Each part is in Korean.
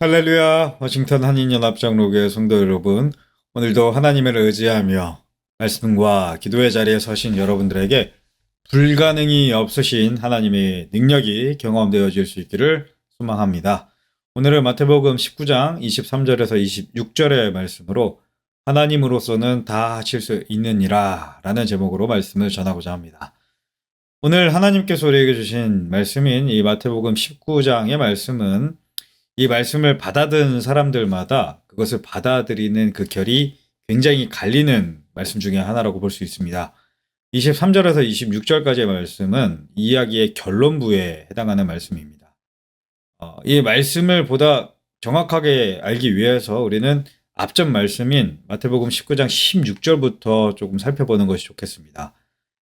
할렐루야, 워싱턴 한인연합장로교회 성도 여러분, 오늘도 하나님을 의지하며 말씀과 기도의 자리에 서신 여러분들에게 불가능이 없으신 하나님의 능력이 경험되어질 수 있기를 소망합니다. 오늘은 마태복음 19장 23절에서 26절의 말씀으로 하나님으로서는 다 하실 수 있느니라 라는 제목으로 말씀을 전하고자 합니다. 오늘 하나님께서 우리에게 주신 말씀인 이 마태복음 19장의 말씀은 이 말씀을 받아든 사람들마다 그것을 받아들이는 그 결이 굉장히 갈리는 말씀 중에 하나라고 볼 수 있습니다. 23절에서 26절까지의 말씀은 이 이야기의 결론부에 해당하는 말씀입니다. 이 말씀을 보다 정확하게 알기 위해서 우리는 앞전 말씀인 마태복음 19장 16절부터 조금 살펴보는 것이 좋겠습니다.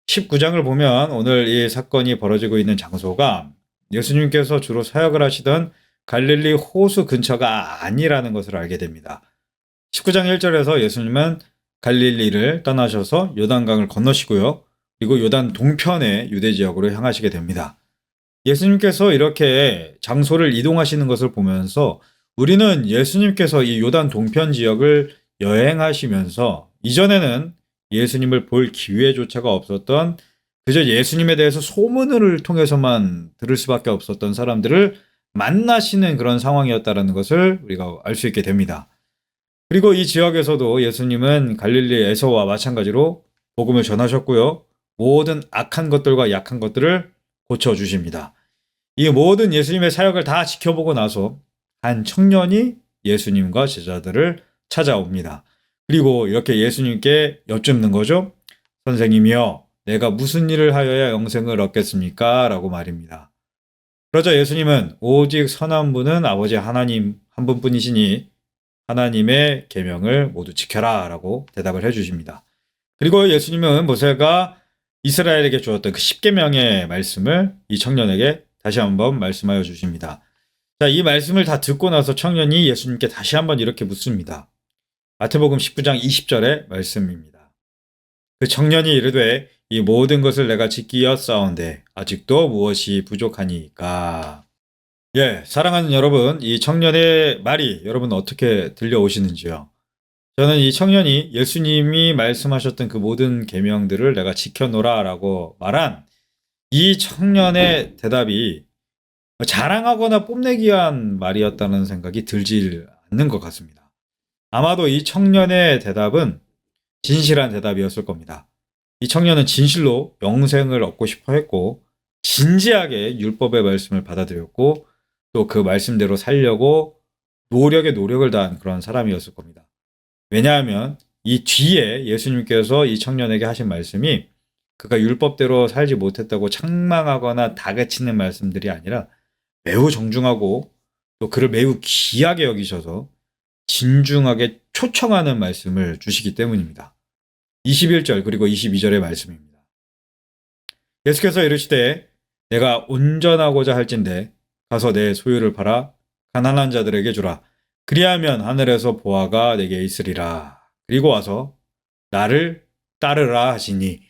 19장을 보면 오늘 이 사건이 벌어지고 있는 장소가 예수님께서 주로 사역을 하시던 갈릴리 호수 근처가 아니라는 것을 알게 됩니다. 19장 1절에서 예수님은 갈릴리를 떠나셔서 요단강을 건너시고요. 그리고 요단 동편의 유대 지역으로 향하시게 됩니다. 예수님께서 이렇게 장소를 이동하시는 것을 보면서 우리는 예수님께서 이 요단 동편 지역을 여행하시면서 이전에는 예수님을 볼 기회조차가 없었던, 그저 예수님에 대해서 소문을 통해서만 들을 수밖에 없었던 사람들을 만나시는 그런 상황이었다는 것을 우리가 알 수 있게 됩니다. 그리고 이 지역에서도 예수님은 갈릴리에서와 마찬가지로 복음을 전하셨고요. 모든 악한 것들과 약한 것들을 고쳐주십니다. 이 모든 예수님의 사역을 다 지켜보고 나서 한 청년이 예수님과 제자들을 찾아옵니다. 그리고 이렇게 예수님께 여쭙는 거죠. 선생님이여, 내가 무슨 일을 하여야 영생을 얻겠습니까? 라고 말입니다. 그러자 예수님은 오직 선한 분은 아버지 하나님 한 분뿐이시니 하나님의 계명을 모두 지켜라 라고 대답을 해주십니다. 그리고 예수님은 모세가 이스라엘에게 주었던 그 10계명의 말씀을 이 청년에게 다시 한번 말씀하여 주십니다. 자, 이 말씀을 다 듣고 나서 청년이 예수님께 다시 한번 이렇게 묻습니다. 마태복음 19장 20절의 말씀입니다. 그 청년이 이르되 이 모든 것을 내가 지키었사온데 아직도 무엇이 부족하니까. 사랑하는 여러분, 이 청년의 말이 여러분 어떻게 들려오시는지요? 저는 이 청년이 예수님이 말씀하셨던 그 모든 계명들을 내가 지켜노라 라고 말한 이 청년의 대답이 자랑하거나 뽐내기 위한 말이었다는 생각이 들지 않는 것 같습니다. 아마도 이 청년의 대답은 진실한 대답이었을 겁니다. 이 청년은 진실로 영생을 얻고 싶어 했고 진지하게 율법의 말씀을 받아들였고 또 그 말씀대로 살려고 노력을 다한 그런 사람이었을 겁니다. 왜냐하면 이 뒤에 예수님께서 이 청년에게 하신 말씀이 그가 율법대로 살지 못했다고 책망하거나 다그치는 말씀들이 아니라 매우 정중하고 또 그를 매우 귀하게 여기셔서 진중하게 초청하는 말씀을 주시기 때문입니다. 21절 그리고 22절의 말씀입니다. 예수께서 이르시되 내가 온전하고자 할진대 가서 내 소유를 팔아 가난한 자들에게 주라. 그리하면 하늘에서 보화가 내게 있으리라. 그리고 와서 나를 따르라 하시니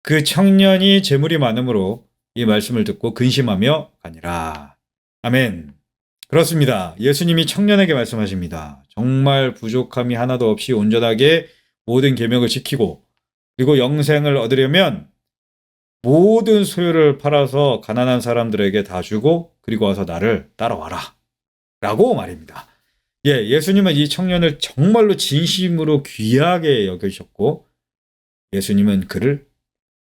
그 청년이 재물이 많으므로 이 말씀을 듣고 근심하며 가니라. 아멘. 그렇습니다. 예수님이 청년에게 말씀하십니다. 정말 부족함이 하나도 없이 온전하게 모든 계명을 지키고 그리고 영생을 얻으려면 모든 소유를 팔아서 가난한 사람들에게 다 주고 그리고 와서 나를 따라와라 라고 말입니다. 예수님은 이 청년을 정말로 진심으로 귀하게 여기셨고 예수님은 그를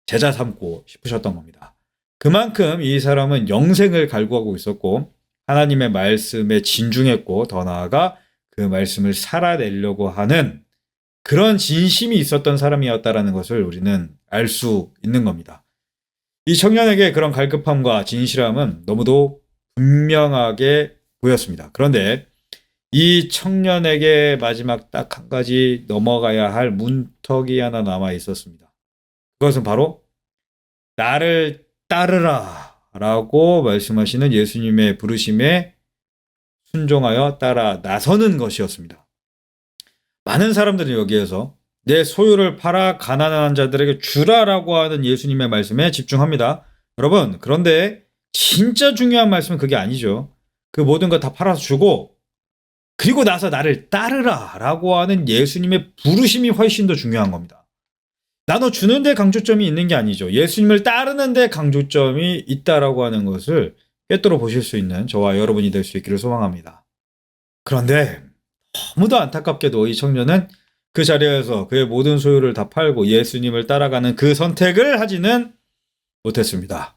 제자 삼고 싶으셨던 겁니다. 그만큼 이 사람은 영생을 갈구하고 있었고 하나님의 말씀에 진중했고 더 나아가 그 말씀을 살아내려고 하는 그런 진심이 있었던 사람이었다는 것을 우리는 알 수 있는 겁니다. 이 청년에게 그런 갈급함과 진실함은 너무도 분명하게 보였습니다. 그런데 이 청년에게 마지막 딱 한 가지 넘어가야 할 문턱이 하나 남아 있었습니다. 그것은 바로 나를 따르라 라고 말씀하시는 예수님의 부르심에 순종하여 따라 나서는 것이었습니다. 많은 사람들은 여기에서 내 소유를 팔아 가난한 자들에게 주라라고 하는 예수님의 말씀에 집중합니다. 여러분, 그런데 진짜 중요한 말씀은 그게 아니죠. 그 모든 거 다 팔아서 주고 그리고 나서 나를 따르라 라고 하는 예수님의 부르심이 훨씬 더 중요한 겁니다. 나눠주는 데 강조점이 있는 게 아니죠. 예수님을 따르는 데 강조점이 있다라고 하는 것을 꿰뚫어 보실 수 있는 저와 여러분이 될 수 있기를 소망합니다. 그런데 너무도 안타깝게도 이 청년은 그 자리에서 그의 모든 소유를 다 팔고 예수님을 따라가는 그 선택을 하지는 못했습니다.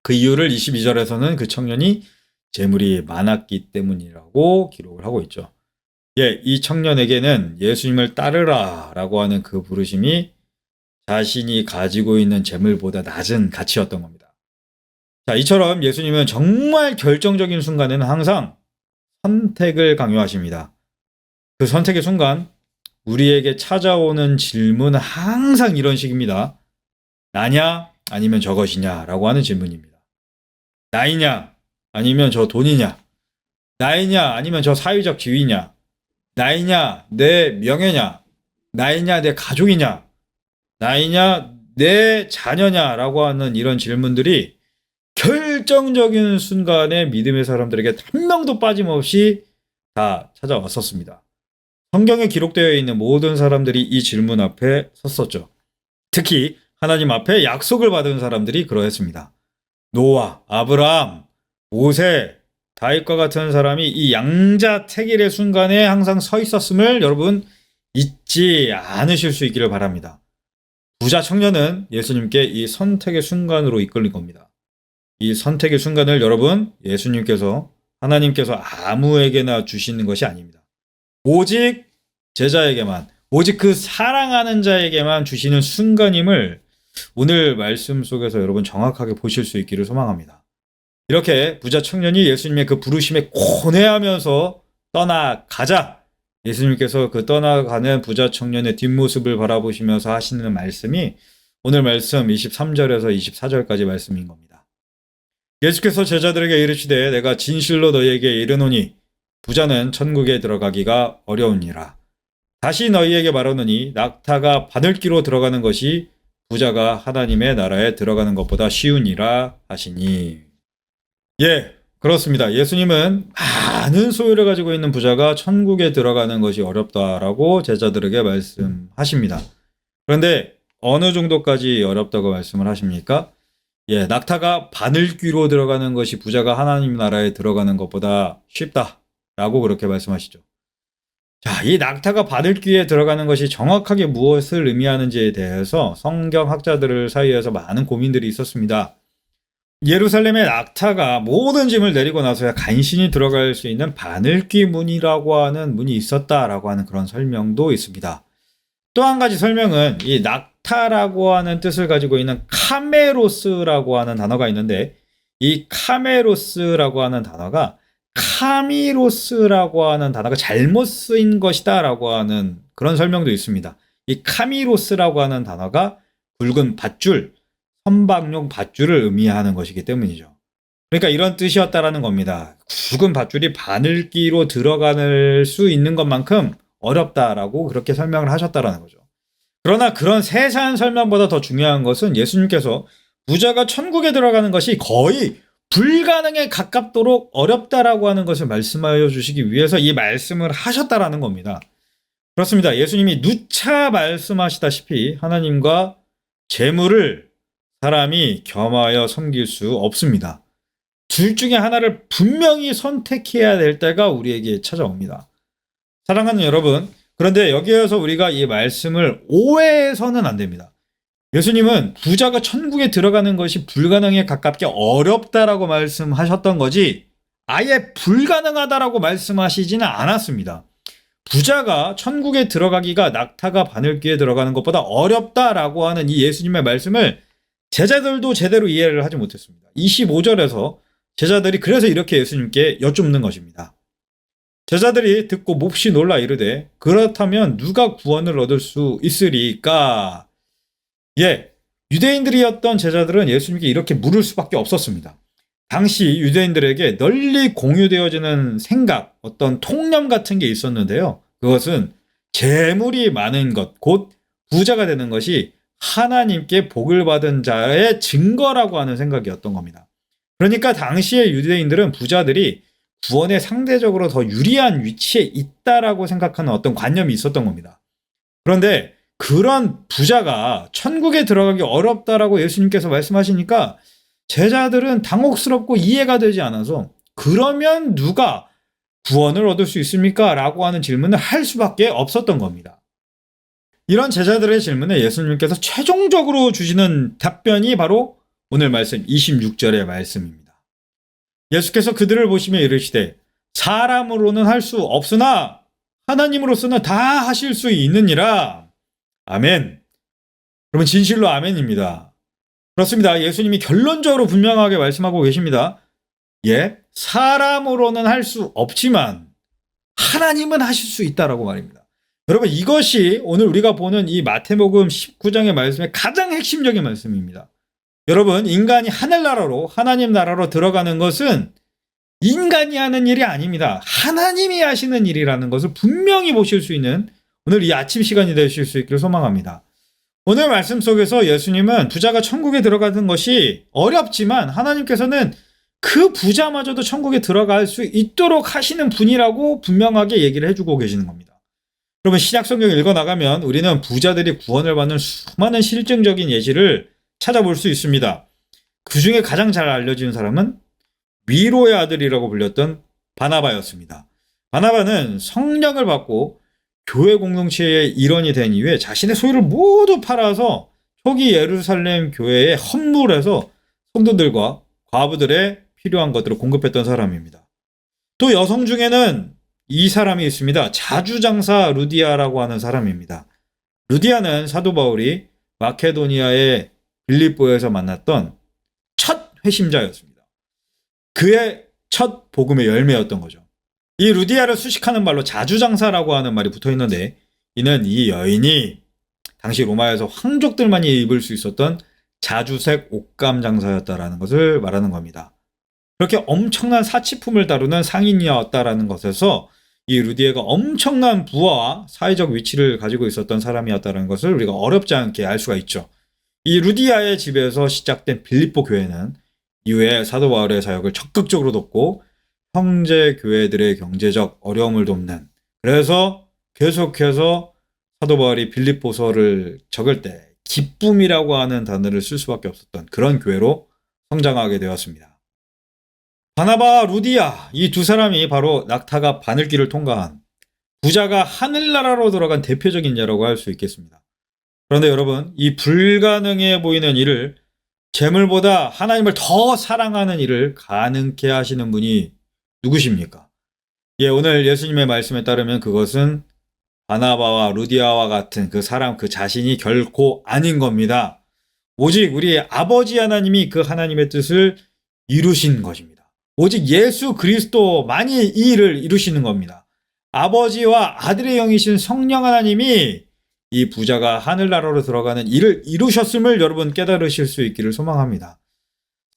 그 이유를 22절에서는 그 청년이 재물이 많았기 때문이라고 기록을 하고 있죠. 이 청년에게는 예수님을 따르라 라고 하는 그 부르심이 자신이 가지고 있는 재물보다 낮은 가치였던 겁니다. 자, 이처럼 예수님은 정말 결정적인 순간에는 항상 선택을 강요하십니다. 그 선택의 순간 우리에게 찾아오는 질문은 항상 이런 식입니다. 나냐 아니면 저것이냐 라고 하는 질문입니다. 나이냐 아니면 저 돈이냐, 나이냐 아니면 저 사회적 지위냐, 나이냐 내 명예냐, 나이냐 내 가족이냐, 나이냐 내 자녀냐 라고 하는 이런 질문들이 결정적인 순간에 믿음의 사람들에게 한 명도 빠짐없이 다 찾아왔었습니다. 성경에 기록되어 있는 모든 사람들이 이 질문 앞에 섰었죠. 특히 하나님 앞에 약속을 받은 사람들이 그러했습니다. 노아, 아브라함, 모세, 다윗과 같은 사람이 이 양자택일의 순간에 항상 서 있었음을 여러분 잊지 않으실 수 있기를 바랍니다. 부자 청년은 예수님께 이 선택의 순간으로 이끌린 겁니다. 이 선택의 순간을 여러분 예수님께서 하나님께서 아무에게나 주시는 것이 아닙니다. 오직 제자에게만, 오직 그 사랑하는 자에게만 주시는 순간임을 오늘 말씀 속에서 여러분 정확하게 보실 수 있기를 소망합니다. 이렇게 부자 청년이 예수님의 그 부르심에 고뇌하면서 떠나가자 예수님께서 그 떠나가는 부자 청년의 뒷모습을 바라보시면서 하시는 말씀이 오늘 말씀 23절에서 24절까지 말씀인 겁니다. 예수께서 제자들에게 이르시되 내가 진실로 너희에게 이르노니 부자는 천국에 들어가기가 어려우니라. 다시 너희에게 말하노니 낙타가 바늘귀로 들어가는 것이 부자가 하나님의 나라에 들어가는 것보다 쉬우니라 하시니. 그렇습니다. 예수님은 많은 소유를 가지고 있는 부자가 천국에 들어가는 것이 어렵다라고 제자들에게 말씀하십니다. 그런데 어느 정도까지 어렵다고 말씀을 하십니까? 낙타가 바늘귀로 들어가는 것이 부자가 하나님 나라에 들어가는 것보다 쉽다라고 그렇게 말씀하시죠. 자, 이 낙타가 바늘귀에 들어가는 것이 정확하게 무엇을 의미하는지에 대해서 성경학자들 사이에서 많은 고민들이 있었습니다. 예루살렘의 낙타가 모든 짐을 내리고 나서야 간신히 들어갈 수 있는 바늘귀 문이라고 하는 문이 있었다라고 하는 그런 설명도 있습니다. 또 한 가지 설명은 이 낙타라고 하는 뜻을 가지고 있는 카메로스라고 하는 단어가 있는데 이 카메로스라고 하는 단어가 카미로스라고 하는 단어가 잘못 쓰인 것이다 라고 하는 그런 설명도 있습니다. 이 카미로스라고 하는 단어가 붉은 밧줄, 선박용 밧줄을 의미하는 것이기 때문이죠. 그러니까 이런 뜻이었다라는 겁니다. 굵은 밧줄이 바늘귀로 들어갈 수 있는 것만큼 어렵다라고 그렇게 설명을 하셨다라는 거죠. 그러나 그런 세세한 설명보다 더 중요한 것은 예수님께서 부자가 천국에 들어가는 것이 거의 불가능에 가깝도록 어렵다라고 하는 것을 말씀하여 주시기 위해서 이 말씀을 하셨다라는 겁니다. 그렇습니다. 예수님이 누차 말씀하시다시피 하나님과 재물을 사람이 겸하여 섬길 수 없습니다. 둘 중에 하나를 분명히 선택해야 될 때가 우리에게 찾아옵니다. 사랑하는 여러분, 그런데 여기에서 우리가 이 말씀을 오해해서는 안 됩니다. 예수님은 부자가 천국에 들어가는 것이 불가능에 가깝게 어렵다라고 말씀하셨던 거지 아예 불가능하다라고 말씀하시지는 않았습니다. 부자가 천국에 들어가기가 낙타가 바늘귀에 들어가는 것보다 어렵다라고 하는 이 예수님의 말씀을 제자들도 제대로 이해를 하지 못했습니다. 25절에서 제자들이 그래서 이렇게 예수님께 여쭙는 것입니다. 제자들이 듣고 몹시 놀라 이르되 그렇다면 누가 구원을 얻을 수 있으리까? 유대인들이었던 제자들은 예수님께 이렇게 물을 수밖에 없었습니다. 당시 유대인들에게 널리 공유되어지는 생각, 어떤 통념 같은 게 있었는데요. 그것은 재물이 많은 것, 곧 부자가 되는 것이 하나님께 복을 받은 자의 증거라고 하는 생각이었던 겁니다. 그러니까 당시의 유대인들은 부자들이 구원에 상대적으로 더 유리한 위치에 있다라고 생각하는 어떤 관념이 있었던 겁니다. 그런데 그런 부자가 천국에 들어가기 어렵다라고 예수님께서 말씀하시니까 제자들은 당혹스럽고 이해가 되지 않아서 그러면 누가 구원을 얻을 수 있습니까? 라고 하는 질문을 할 수밖에 없었던 겁니다. 이런 제자들의 질문에 예수님께서 최종적으로 주시는 답변이 바로 오늘 말씀 26절의 말씀입니다. 예수께서 그들을 보시며 이르시되 사람으로는 할 수 없으나 하나님으로서는 다 하실 수 있느니라. 아멘. 여러분 진실로 아멘입니다. 그렇습니다. 예수님이 결론적으로 분명하게 말씀하고 계십니다. 예, 사람으로는 할 수 없지만 하나님은 하실 수 있다라고 말입니다. 여러분 이것이 오늘 우리가 보는 이 마태복음 19장의 말씀의 가장 핵심적인 말씀입니다. 여러분 인간이 하늘나라로 하나님 나라로 들어가는 것은 인간이 하는 일이 아닙니다. 하나님이 하시는 일이라는 것을 분명히 보실 수 있는 오늘 이 아침 시간이 되실 수 있기를 소망합니다. 오늘 말씀 속에서 예수님은 부자가 천국에 들어가는 것이 어렵지만 하나님께서는 그 부자마저도 천국에 들어갈 수 있도록 하시는 분이라고 분명하게 얘기를 해주고 계시는 겁니다. 여러분 신약 성경을 읽어나가면 우리는 부자들이 구원을 받는 수많은 실증적인 예시를 찾아볼 수 있습니다. 그 중에 가장 잘 알려진 사람은 위로의 아들이라고 불렸던 바나바였습니다. 바나바는 성령을 받고 교회 공동체의 일원이 된 이후에 자신의 소유를 모두 팔아서 초기 예루살렘 교회에 헌물해서 성도들과 과부들의 필요한 것들을 공급했던 사람입니다. 또 여성 중에는 이 사람이 있습니다. 자주장사 루디아라고 하는 사람입니다. 루디아는 사도 바울이 마케도니아의 빌립보에서 만났던 첫 회심자였습니다. 그의 첫 복음의 열매였던 거죠. 이 루디아를 수식하는 말로 자주장사라고 하는 말이 붙어있는데 이는 이 여인이 당시 로마에서 황족들만이 입을 수 있었던 자주색 옷감 장사였다라는 것을 말하는 겁니다. 그렇게 엄청난 사치품을 다루는 상인이었다라는 것에서 이 루디아가 엄청난 부와 사회적 위치를 가지고 있었던 사람이었다는 것을 우리가 어렵지 않게 알 수가 있죠. 이 루디아의 집에서 시작된 빌립보 교회는 이후에 사도 바울의 사역을 적극적으로 돕고 형제 교회들의 경제적 어려움을 돕는, 그래서 계속해서 사도 바울이 빌립보서를 적을 때 기쁨이라고 하는 단어를 쓸 수밖에 없었던 그런 교회로 성장하게 되었습니다. 바나바와 루디아, 이 두 사람이 바로 낙타가 바늘길을 통과한 부자가 하늘나라로 들어간 대표적인 예라고 할 수 있겠습니다. 그런데 여러분, 이 불가능해 보이는 일을, 재물보다 하나님을 더 사랑하는 일을 가능케 하시는 분이 누구십니까? 예, 오늘 예수님의 말씀에 따르면 그것은 바나바와 루디아와 같은 그 사람 그 자신이 결코 아닌 겁니다. 오직 우리 아버지 하나님이 그 하나님의 뜻을 이루신 것입니다. 오직 예수 그리스도만이 이 일을 이루시는 겁니다. 아버지와 아들의 영이신 성령 하나님이 이 부자가 하늘나라로 들어가는 일을 이루셨음을 여러분 깨달으실 수 있기를 소망합니다.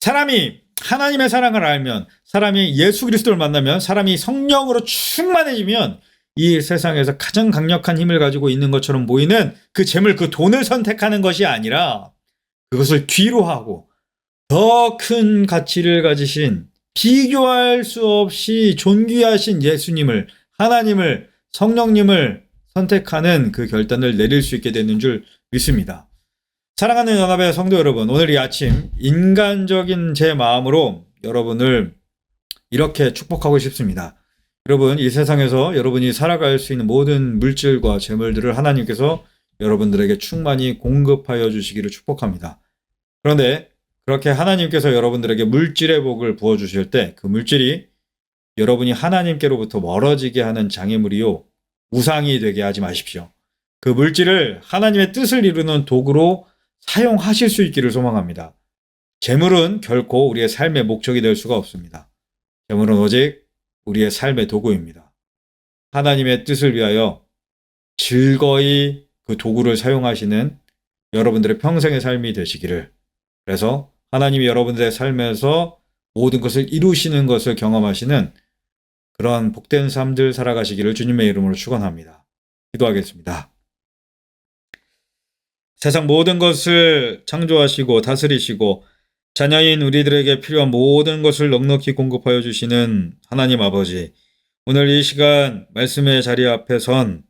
사람이 하나님의 사랑을 알면, 사람이 예수 그리스도를 만나면, 사람이 성령으로 충만해지면 이 세상에서 가장 강력한 힘을 가지고 있는 것처럼 보이는 그 재물, 그 돈을 선택하는 것이 아니라 그것을 뒤로 하고 더 큰 가치를 가지신, 비교할 수 없이 존귀하신 예수님을, 하나님을, 성령님을 선택하는 그 결단을 내릴 수 있게 되는 줄 믿습니다. 사랑하는 연합의 성도 여러분, 오늘 이 아침 인간적인 제 마음으로 여러분을 이렇게 축복하고 싶습니다. 여러분, 이 세상에서 여러분이 살아갈 수 있는 모든 물질과 재물들을 하나님께서 여러분들에게 충만히 공급하여 주시기를 축복합니다. 그런데 그렇게 하나님께서 여러분들에게 물질의 복을 부어주실 때 그 물질이 여러분이 하나님께로부터 멀어지게 하는 장애물이요, 우상이 되게 하지 마십시오. 그 물질을 하나님의 뜻을 이루는 도구로 사용하실 수 있기를 소망합니다. 재물은 결코 우리의 삶의 목적이 될 수가 없습니다. 재물은 오직 우리의 삶의 도구입니다. 하나님의 뜻을 위하여 즐거이 그 도구를 사용하시는 여러분들의 평생의 삶이 되시기를, 그래서 하나님이 여러분들의 삶에서 모든 것을 이루시는 것을 경험하시는 그런 복된 삶들 살아가시기를 주님의 이름으로 축원합니다. 기도하겠습니다. 세상 모든 것을 창조하시고 다스리시고 자녀인 우리들에게 필요한 모든 것을 넉넉히 공급하여 주시는 하나님 아버지, 오늘 이 시간 말씀의 자리 앞에 선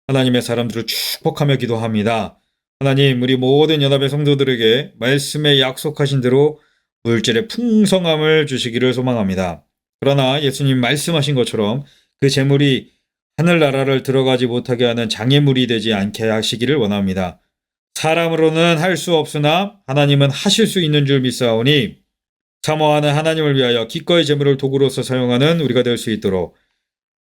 하나님의 사람들을 축복하며 기도합니다. 하나님, 우리 모든 연합의 성도들에게 말씀에 약속하신 대로 물질의 풍성함을 주시기를 소망합니다. 그러나 예수님 말씀하신 것처럼 그 재물이 하늘나라를 들어가지 못하게 하는 장애물이 되지 않게 하시기를 원합니다. 사람으로는 할 수 없으나 하나님은 하실 수 있는 줄 믿사오니 사모하는 하나님을 위하여 기꺼이 재물을 도구로서 사용하는 우리가 될 수 있도록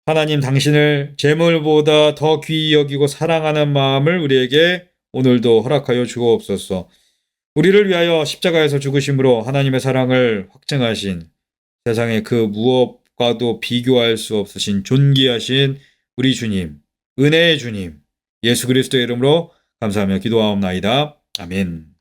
하나님 당신을 재물보다 더 귀히 여기고 사랑하는 마음을 우리에게 오늘도 허락하여 주옵소서. 우리를 위하여 십자가에서 죽으심으로 하나님의 사랑을 확증하신 세상의 그 무엇과도 비교할 수 없으신 존귀하신 우리 주님, 은혜의 주님, 예수 그리스도의 이름으로 감사하며 기도하옵나이다. 아멘.